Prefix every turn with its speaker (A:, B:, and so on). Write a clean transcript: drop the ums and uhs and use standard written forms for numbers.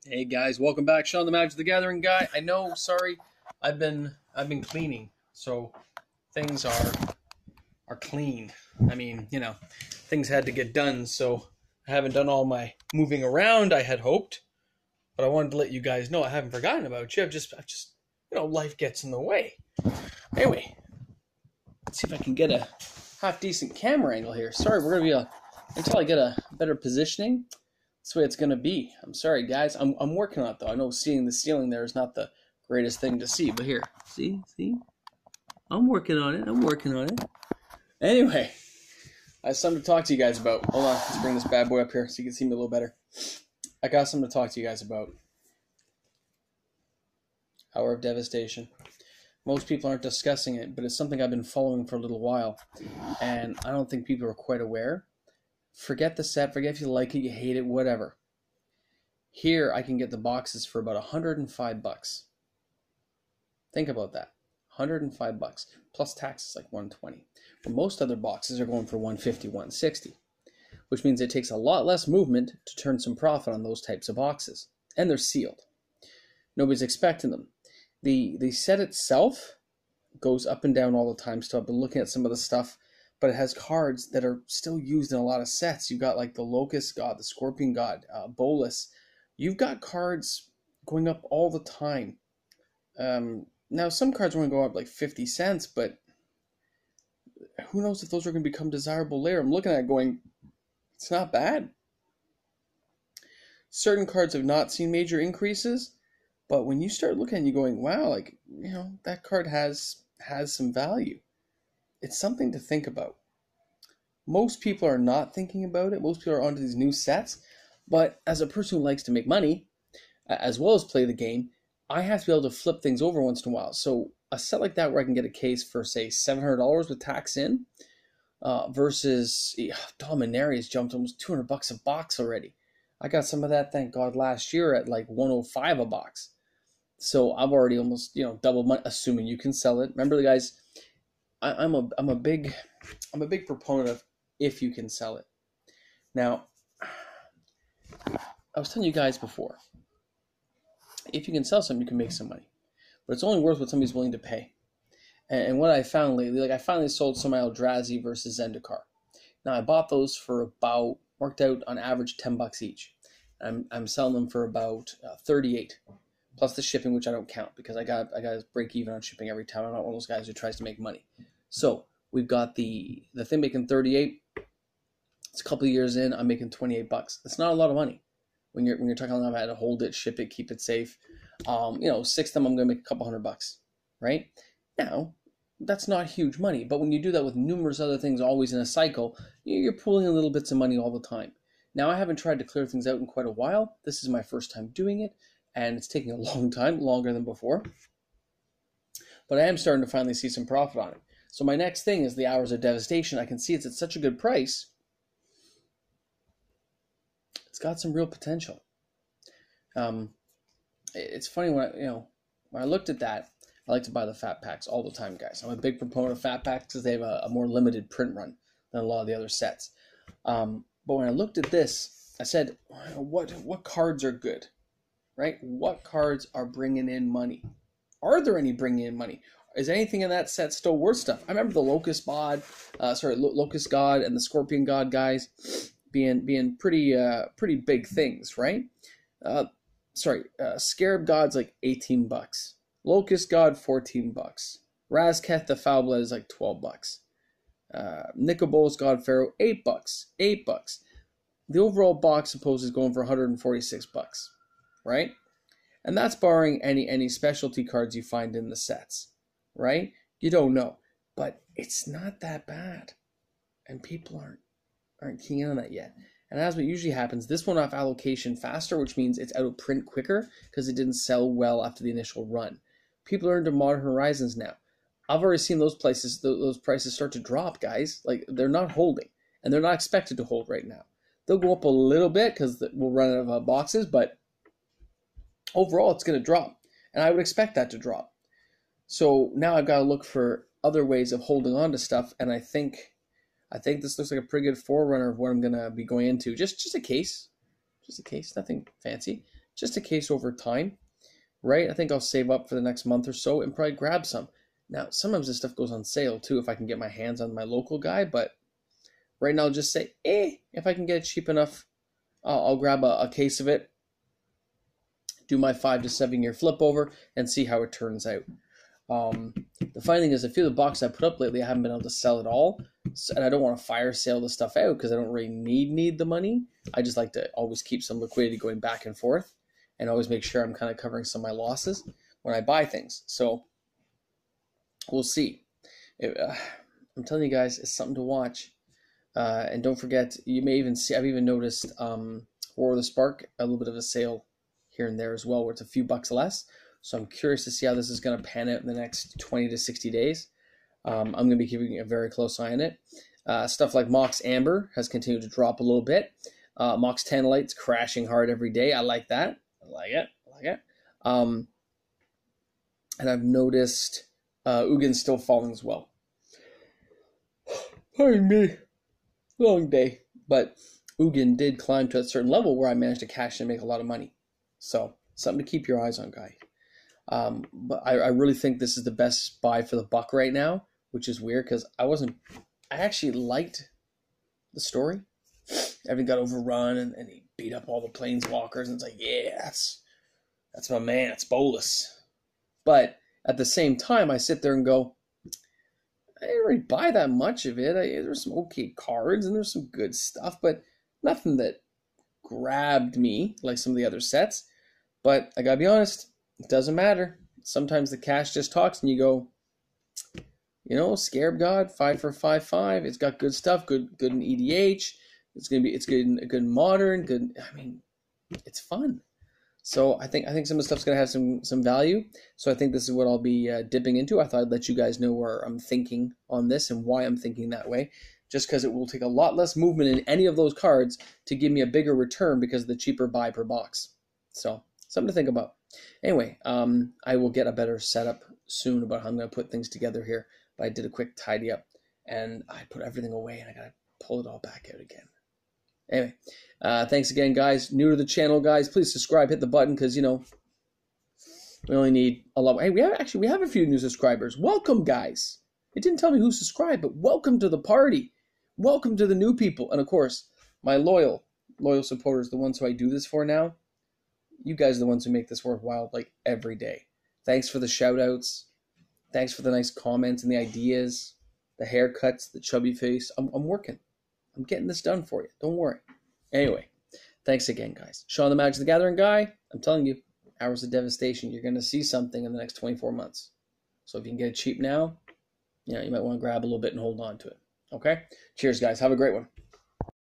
A: Hey guys, welcome back. Sean the Magic the Gathering guy. I know, sorry, I've been cleaning, so things are clean. I mean, things had to get done, so I haven't done all my moving around I had hoped, but I wanted to let you guys know I haven't forgotten about you. I've just life gets in the way. Anyway, let's see if I can get a half decent camera angle here. Sorry, we're gonna be until I get a better positioning. That's the way it's gonna be. I'm sorry, guys. I'm working on it though. I know seeing the ceiling there is not the greatest thing to see, but here, see, I'm working on it. I'm working on it. Anyway, I have something to talk to you guys about. Hold on, let's bring this bad boy up here so you can see me a little better. I got something to talk to you guys about. Hour of Devastation. Most people aren't discussing it, but it's something I've been following for a little while, and I don't think people are quite aware. Forget the set, forget if you like it, you hate it, whatever. Here I can get the boxes for about 105 bucks. Think about that. 105 bucks plus taxes like 120. Where most other boxes are going for 150, 160, which means it takes a lot less movement to turn some profit on those types of boxes. And they're sealed. Nobody's expecting them. The set itself goes up and down all the time still. I've been looking at some of the stuff, but it has cards that are still used in a lot of sets. You've got like the Locust God, the Scorpion God, Bolus. You've got cards going up all the time. Now, some cards are going to go up like 50 cents, but who knows if those are going to become desirable later. I'm looking at it going, it's not bad. Certain cards have not seen major increases, but when you start looking at it, you're going, wow, like, that card has some value. It's something to think about. Most people are not thinking about it. Most people are onto these new sets. But as a person who likes to make money, as well as play the game, I have to be able to flip things over once in a while. So a set like that where I can get a case for, say, $700 with tax in, versus Dominaria has jumped almost 200 bucks a box already. I got some of that, thank God, last year at like 105 a box. So I've already almost, doubled my, assuming you can sell it. Remember, the guys, I'm a big proponent of if you can sell it. Now, I was telling you guys before, if you can sell something, you can make some money, but it's only worth what somebody's willing to pay. And what I found lately, like I finally sold some of my Eldrazi versus Zendikar. Now I bought those for about, worked out on average 10 bucks each. I'm selling them for about 38. Plus the shipping, which I don't count because I got to break even on shipping every time. I'm not one of those guys who tries to make money. So we've got the thing making 38. It's a couple of years in. I'm making 28 bucks. That's not a lot of money when you're talking about I had to hold it, ship it, keep it safe. 6 of them I'm gonna make a couple $100, right? Now that's not huge money, but when you do that with numerous other things always in a cycle, you're pulling in little bits of money all the time. Now I haven't tried to clear things out in quite a while. This is my first time doing it. And it's taking a long time, longer than before. But I am starting to finally see some profit on it. So my next thing is the Hours of Devastation. I can see it's at such a good price. It's got some real potential. It's funny when I looked at that, I like to buy the fat packs all the time, guys. I'm a big proponent of fat packs because they have a more limited print run than a lot of the other sets. But when I looked at this, I said, what cards are good? Right? What cards are bringing in money? Are there any bringing in money? Is anything in that set still worth stuff? I remember the Locust God and the Scorpion God guys being pretty big things, right? Scarab God's like 18 bucks. Locust God 14 bucks. Razketh the Foulblood is like 12 bucks. Nicobol's God Pharaoh 8 bucks. 8 bucks. The overall box suppose is going for 146 bucks. Right? And that's barring any specialty cards you find in the sets, right? You don't know, but it's not that bad, and people aren't keen on that yet. And as what usually happens, this went off allocation faster, which means it's out of print quicker because it didn't sell well after the initial run. People are into Modern Horizons now. I've already seen those prices start to drop, guys. Like they're not holding, and they're not expected to hold right now. They'll go up a little bit because we'll run out of boxes, but overall, it's going to drop, and I would expect that to drop. So now I've got to look for other ways of holding on to stuff, and I think this looks like a pretty good forerunner of what I'm going to be going into. Just a case, nothing fancy. just in case over time, right? I think I'll save up for the next month or so and probably grab some. Now, sometimes this stuff goes on sale too if I can get my hands on my local guy, but right now I'll just say, if I can get it cheap enough, I'll grab a case of it, do my 5 to 7 year flip over, and see how it turns out. The funny thing is, a few of the boxes I put up lately, I haven't been able to sell at all, and I don't want to fire sale the stuff out because I don't really need the money. I just like to always keep some liquidity going back and forth, and always make sure I'm kind of covering some of my losses when I buy things. So we'll see. I'm telling you guys, it's something to watch. And don't forget, you may even see, I've even noticed War of the Spark, a little bit of a sale here and there as well, where it's a few bucks less. So I'm curious to see how this is going to pan out in the next 20 to 60 days. I'm going to be keeping a very close eye on it. Stuff like Mox Amber has continued to drop a little bit. Mox Tantalite's crashing hard every day. I like that. I like it. And I've noticed Ugin's still falling as well. Pardon me. Long day. But Ugin did climb to a certain level where I managed to cash and make a lot of money. So something to keep your eyes on, guy. But I really think this is the best buy for the buck right now, which is weird because I actually liked the story. Everything got overrun and he beat up all the planeswalkers and it's like, yeah, that's my man, it's Bolus. But at the same time, I sit there and go, I didn't really buy that much of it. There's some okay cards and there's some good stuff, but nothing that grabbed me like some of the other sets. But I gotta be honest, it doesn't matter. Sometimes the cash just talks and you go, Scarab God, 5 for 5/5. It's got good stuff, good in EDH. It's good in modern, good. I mean, it's fun. So I think some of the stuff's gonna have some value. So I think this is what I'll be dipping into. I thought I'd let you guys know where I'm thinking on this and why I'm thinking that way. Just because it will take a lot less movement in any of those cards to give me a bigger return because of the cheaper buy per box. So something to think about. Anyway, I will get a better setup soon about how I'm going to put things together here. But I did a quick tidy up, and I put everything away, and I got to pull it all back out again. Anyway, thanks again, guys. New to the channel, guys, please subscribe, hit the button, because, we only need a lot. Hey, we have a few new subscribers. Welcome, guys. It didn't tell me who subscribed, but welcome to the party. Welcome to the new people. And, of course, my loyal supporters, the ones who I do this for now. You guys are the ones who make this worthwhile, like, every day. Thanks for the shout-outs. Thanks for the nice comments and the ideas, the haircuts, the chubby face. I'm working. I'm getting this done for you. Don't worry. Anyway, thanks again, guys. Sean the Magic the Gathering guy, I'm telling you, Hours of Devastation, you're going to see something in the next 24 months. So if you can get it cheap now, you might want to grab a little bit and hold on to it. Okay? Cheers, guys. Have a great one.